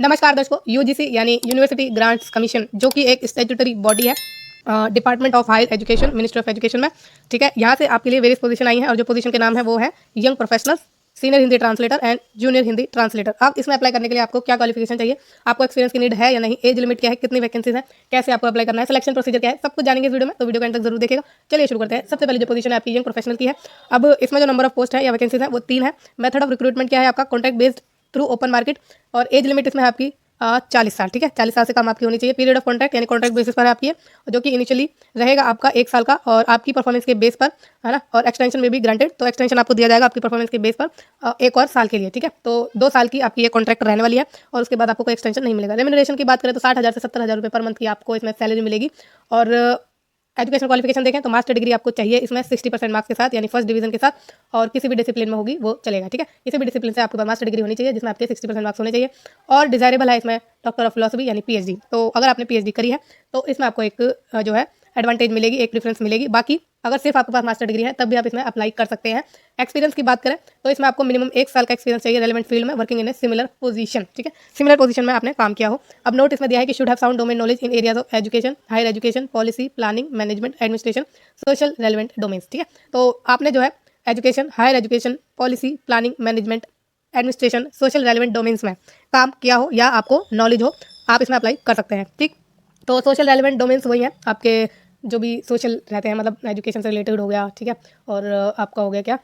नमस्कार दर्शकों, यूजीसी यानी यूनिवर्सिटी ग्रांट्स कमीशन जो कि एक स्टैट्यूटरी बॉडी है department of higher education, ministry of education में। ठीक है, यहाँ से आपके लिए वेरियस पोजीशन आई हैं और जो पोजीशन के नाम है वो है young professional, senior Hindi translator and junior Hindi translator. आप इसमें अप्लाई करने के लिए आपको क्या क्वालिफिकेशन चाहिए, आपको एक्सपीरियंस की नीड है या नहीं, एज लिमिट क्या है, कितनी वैकेंसीज है, कैसे आपको अप्लाई करना है, सिलेक्शन प्रोसीजर क्या है, सब कुछ जानेंगे इस वीडियो में, तो वीडियो को एंड तक जरूर देखिएगा। चलिए शुरू करते हैं। सबसे पहले जो पोजीशन है आपकी यंग प्रोफेशनल की है। अब इसमें जो नंबर ऑफ पोस्ट है या वैकेंसीज है वो 3 है। मेथड ऑफ रिक्रूटमेंट क्या है आपका, contract based through open market, और एज लिमिट इसमें है आपकी 40 साल। ठीक है, 40 साल से कम आपकी होनी चाहिए। पीरियड ऑफ कॉन्ट्रैक्ट यानी कॉन्ट्रैक्ट बेसिस पर है आपकी है, जो कि इनिशियली रहेगा आपका 1 साल का और आपकी परफॉर्मेंस के बेस पर, है ना, और एक्सटेंशन में भी ग्रांटेड, तो एक्सटेंशन आपको दिया जाएगा आपकी परफॉर्मेंस के बेस पर 1 और साल के लिए। ठीक है, तो 2 साल की आपकी ये कॉन्ट्रैक्ट रहने वाली है और उसके बाद आपको कोई एक्सटेंशन नहीं मिलेगा। रेम्यूनरेशन की बात करें तो 60,000 से 70,000 रुपये पर मंथ की आपको इसमें सैलरी मिलेगी। और एजुकेशन क्वालिफिकेशन देखें तो मास्टर डिग्री आपको चाहिए इसमें 60% मार्क्स के साथ, यानी फर्स्ट डिवीजन के साथ, और किसी भी डिसिप्लिन में होगी वो चलेगा। ठीक है, किसी भी डिसिप्लिन से आपके पास मास्टर डिग्री होनी चाहिए जिसमें आपके 60% मार्क्स होने चाहिए। और डिजायरेबल है इसमें डॉक्टर ऑफ फिलोसफी यानी पीएचडी। तो अगर आपने पीएचडी करी है तो इसमें आपको एक जो है एडवांटेज मिलेगी, एक प्रेफरेंस मिलेगी। बाकी अगर सिर्फ आपके पास मास्टर डिग्री है तब भी आप इसमें अप्लाई कर सकते हैं। एक्सपीरियंस की बात करें तो इसमें आपको मिनिमम 1 साल का एक्सपीरियंस चाहिए रेलेवेंट फील्ड में, working in a similar position. ठीक है, सिमिलर पोजीशन में आपने काम किया हो। अब नोट इसमें दिया है कि should have sound domain knowledge in areas of education, higher education, policy, planning, management, administration, social relevant domains. ठीक है, तो आपने जो है education, higher education, policy, planning, management, administration, social relevant domains में काम किया हो या आपको नॉलेज हो, आप इसमें अप्लाई कर सकते हैं। ठीक, तो सोशल रेलेवेंट डोमेन्स वही हैं आपके जो भी सोशल रहते हैं, मतलब एजुकेशन से रिलेटेड हो गया। ठीक है, और आपका हो गया क्या,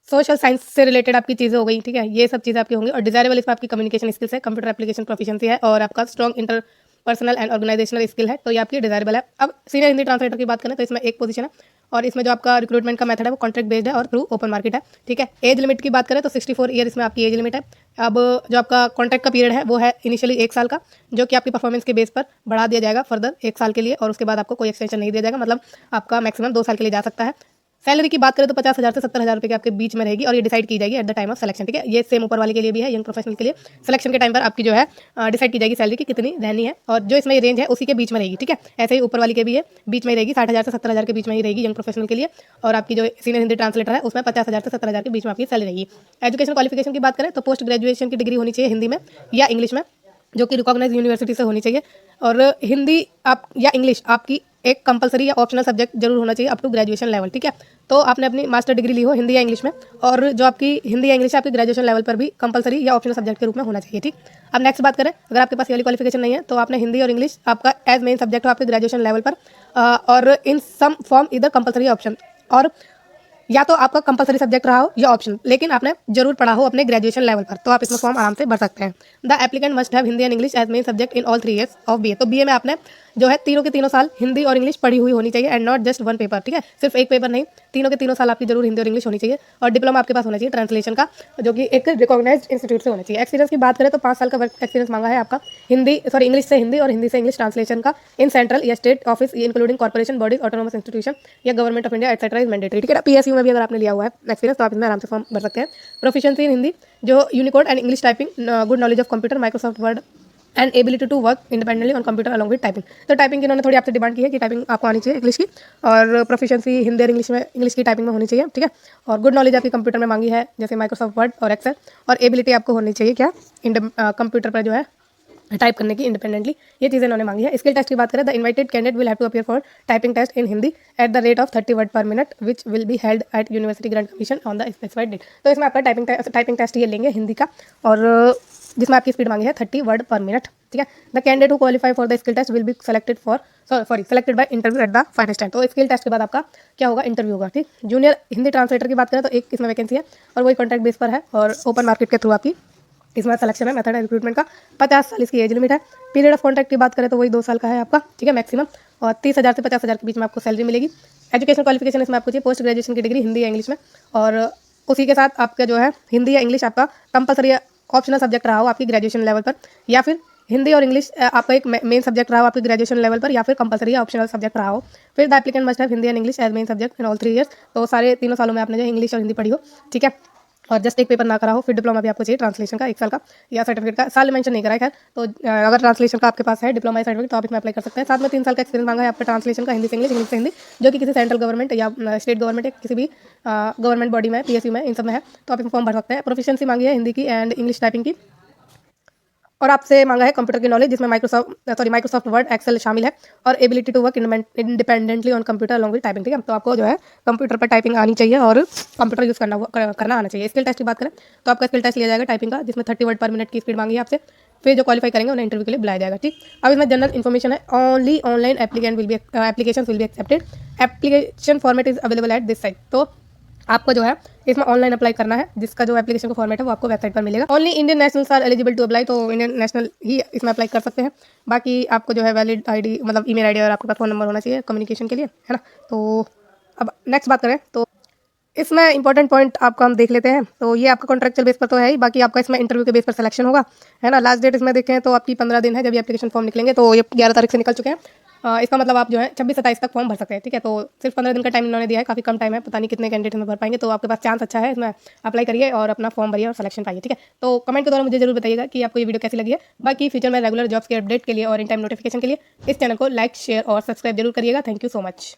सोशल साइंस से रिलेटेड आपकी चीज़ें हो गई। ठीक है, ये सब चीज़ें आपकी होंगी। और डिजायरेबल इसमें आपकी कम्युनिकेशन स्किल्स है, कंप्यूटर एप्लीकेशन प्रोफिशिएंसी है, और आपका strong interpersonal and organisational skill है, तो ये आपकी डिजायरेबल है। अब सीनियर हिंदी ट्रांसलेटर की बात करें तो इसमें एक पोजीशन है और इसमें जो आपका रिक्रूटमेंट का मेथड है वो कॉन्ट्रैक्ट बेस्ड है और थ्रू ओपन मार्केट है। ठीक है, एज लिमिट की बात करें तो 64 ईयर इसमें आपकी एज लिमिट है। अब जो आपका कॉन्ट्रैक्ट का पीरियड है वो है इनिशियली 1 साल का, जो कि आपकी परफॉर्मेंस के बेस पर बढ़ा दिया जाएगा फर्दर 1 साल के लिए, और उसके बाद आपको कोई एक्सटेंशन नहीं दिया जाएगा, मतलब आपका मैक्सिमम 2 साल के लिए जा सकता है। सैलरी की बात करें तो 50,000 से 70,000 रुपये के आपके बीच में रहेगी और ये डिसाइड की जाएगी at the time of selection. ठीक है, ये सेम ऊपर वाले के लिए भी है, यंग प्रोफेशनल के लिए सिलेक्शन के टाइम पर आपकी जो है डिसाइड की जाएगी सैलरी की कितनी रहनी है, और जो इसमें रेंज है उसी के बीच में रहेगी। ठीक है, ऐसे ही ऊपर वाली के भी है, बीच में ही रहेगी, 60,000 से 70,000 के बीच में ही रहेगी यंग प्रोफेशनल के लिए। और आपकी जो सीनियर हिंदी ट्रांसलेटर है उसमें 50,000 से 70,000 के बीच में आपकी सैलरी रहेगी। एजुकेशन क्वालिफिकेशन की बात करें तो पोस्ट ग्रेजुएशन की डिग्री होनी चाहिए हिंदी में या इंग्लिश में, जो कि रिकॉग्नाइज यूनिवर्सिटी से होनी चाहिए। और हिंदी आप या इंग्लिश आपकी एक कंपलसरी या ऑप्शनल सब्जेक्ट जरूर होना चाहिए अप टू ग्रेजुएशन लेवल। ठीक है, तो आपने अपनी मास्टर डिग्री ली हो हिंदी या इंग्लिश में, और जो आपकी हिंदी या इंग्लिश आपकी ग्रेजुएशन लेवल पर भी कंपलसरी या ऑप्शनल सब्जेक्ट के रूप में होना चाहिए। ठीक, अब नेक्स्ट बात करें, अगर आपके पास ये वाली क्वालिफिकेशन नहीं है तो आपने हिंदी और इंग्लिश आपका एज मेन सब्जेक्ट हो आपके ग्रेजुएशन लेवल पर, और इन सम फॉर्म इधर कंपलसरी ऑप्शन, और या तो आपका कंपलसरी सब्जेक्ट रहा हो या ऑप्शन, लेकिन आपने जरूर पढ़ा हो अपने ग्रेजुएशन लेवल पर, तो आप इसमें फॉर्म आराम से भर सकते हैं। The applicant must have Hindi and English as main subject in all 3 years of BA. तो बीए में आपने जो है तीनों के तीनों साल हिंदी और इंग्लिश पढ़ी हुई होनी चाहिए, and not just one paper. ठीक है, सिर्फ एक पेपर नहीं, तीनों के तीनों साल आपकी जरूर हिंदी और इंग्लिश होनी चाहिए। और डिप्लोमा आपके पास होना चाहिए ट्रांसलेशन का, जो कि एक रिकॉग्नाइज्ड इंस्टीट्यूट से होना चाहिए। एक्सपीरियंस की बात करें तो 5 साल का वर्क एक्सपीरियंस मांगा है आपका इंग्लिश से हिंदी और हिंदी से इंग्लिश ट्रांसलेशन का इन सेंट्रल या state office including corporation bodies, autonomous institution या government of India etcetera is mandatory. ठीक है, पीएसयू में भी अगर आपने लिया हुआ है एक्सपीरियंस तो आप इसमें आराम से फॉर्म भर सकते हैं। प्रोफिशिएंसी इन हिंदी, जो Unicode and English typing, good knowledge of computer, Microsoft Word and ability to work independently on computer along with typing. तो टाइपिंग की इन्होंने थोड़ी आपसे डिमांड की है कि टाइपिंग आपको आनी चाहिए इंग्लिश की, और प्रोफिशिएंसी हिंदी और इंग्लिश में, इंग्लिश की टाइपिंग में होनी चाहिए। ठीक है, और गुड नॉलेज आपकी कंप्यूटर में मांगी है जैसे माइक्रोसॉफ्ट वर्ड और एक्सेल, और एबिलिटी आपको होनी चाहिए क्या, कंप्यूटर पर जो है टाइप करने की इंडिपेंडेंटली, ये चीज़ें इन्होंने मांगी है। स्किल टेस्ट की बात करें, the invited candidate will have to appear for typing test in Hindi at the rate of 30 word per minute which will be held at University Grant Commission on the specified date. तो इसमें आपका typing test ये लेंगे हिंदी का, और जिसमें आपकी speed मांगी है 30 वर्ड पर मिनट। ठीक है, the candidate who qualify for the skill test will be selected by interview at the final stand. तो स्किल टेस्ट के बाद आपका क्या होगा, इंटरव्यू होगा। ठीक, जूनियर हिंदी ट्रांसलेटर की बात करें तो एक इसमें वैकेंसी है और वही कॉन्ट्रैक्ट बेस पर है और ओपन मार्केट के थ्रू आपकी इसमें सिलेक्शन है। मेथड है रिक्रूटमेंट का, 50 साल इसकी एज लिमिट है। पीरियड ऑफ कॉन्ट्रैक्ट की बात करें तो वही 2 साल का है आपका। ठीक है, मैक्सिमम, और 30,000 से 50,000 के बीच में आपको सैलरी मिलेगी। एजुकेशन क्वालिफिकेशन इसमें आपको चाहिए पोस्ट ग्रेजुएशन की डिग्री हिंदी या इंग्लिश में, और उसी के साथ आपका जो है हिंदी या इंग्लिश आपका कंपलसरी ऑप्शनल सब्जेक्ट रहा हो आपकी ग्रेजुएशन लेवल पर, या फिर हिंदी और इंग्लिश आपका एक मेन सब्जेक्ट रहा हो आपकी ग्रेजुएशन लेवल पर, या फिर कंपलसरी ऑप्शनल सब्जेक्ट रहा हो। फिर the applicant must have Hindi and English as main subject in all 3 years. तो सारे तीनों सालों में आपने जो इंग्लिश और हिंदी पढ़ी हो। ठीक है, और जस्ट एक पेपर ना करा हो। फिर डिप्लोमा भी आपको चाहिए ट्रांसलेशन का 1 साल का या सर्टिफिकेट का, साल मेंशन नहीं करा है खैर। तो अगर ट्रांसलेशन का आपके पास है डिप्लोमा या सर्टिफिकेट तो आप इसमें अप्लाई कर सकते हैं। साथ में 3 साल का एक्सपीरियंस मांगा है आपका ट्रांसलेशन का, हिंदी से इंग्लिश, इंग्लिश से हिंदी, जो कि किसी सेंट्रल गवर्नमेंट या स्टेट गवर्नमेंट या किसी भी गवर्नमेंट बॉडी में, पीएसयू में, इन सब में है, तो आप इसमें फॉर्म भर सकते हैं। प्रोफिशिएंसी मांगी है हिंदी की एंड इंग्लिश टाइपिंग की, और आपसे मांगा है कंप्यूटर की नॉलेज, जिसमें माइक्रोसॉफ्ट वर्ड, एक्सेल शामिल है, और ability to work independently on computer along with typing. ठीक है, तो आपको जो है कंप्यूटर पर टाइपिंग आनी चाहिए और कंप्यूटर यूज़ करना आना चाहिए। स्किल टेस्ट की बात करें तो आपका स्किल टेस्ट लिया जाएगा टाइपिंग का, जिसमें 30 वर्ड पर मिनट की स्पीड मांगी है आपसे। फिर जो क्वालिफाई करेंगे उन्हें इंटरव्यू के लिए बुलाया जाएगा। ठीक, अब इसमें जनरल इन्फॉर्मेशन है, only online application will be accepted, application format is available at this site. तो आपको जो है इसमें ऑनलाइन अप्लाई करना है, जिसका जो एप्लीकेशन का फॉर्मेट है वो आपको वेबसाइट पर मिलेगा। Only Indian nationals are eligible to apply, तो इंडियन नेशनल ही इसमें अप्लाई कर सकते हैं। बाकी आपको जो है वैलिड आईडी, मतलब ईमेल आईडी और आपके पास फ़ोन नंबर होना चाहिए कम्युनिकेशन के लिए, है ना। तो अब नेक्स्ट बात करें तो इसमें इंपॉर्टेंट पॉइंट आपका हम देख लेते हैं। तो ये आपका कॉन्ट्रेक्चुअल बेस पर तो है ही, बाकी आपका इसमें इंटरव्यू के बेस पर सिलेक्शन होगा, है ना। लास्ट डेट इसमें देखें तो आपकी 15 दिन है जब ये एप्लीकेशन फॉर्म निकलेंगे, तो ये 11 तारीख से निकल चुके हैं। इसका मतलब आप जो है 26-27 तक फॉर्म भर सकते हैं। ठीक है, तो सिर्फ 15 दिन का टाइम इन्होंने दिया है, काफ़ी कम टाइम है, पता नहीं कितने कैंडिडेट में भर पाएंगे। तो आपके पास चांस अच्छा है, इसमें अप्लाई करिए और अपना फॉर्म भरिए और सिलेक्शन पाइए। ठीक है, तो कमेंट के द्वारा मुझे जरूर बताइएगा कि आपको ये वीडियो कैसी लगी है। बाकी फ्यूचर में रेगुलर जॉब्स के अपडेट के लिए और इन टाइम नोटिफिकेशन के लिए इस चैनल को लाइक, शेयर और सब्सक्राइब जरूर करिएगा। Thank you so much.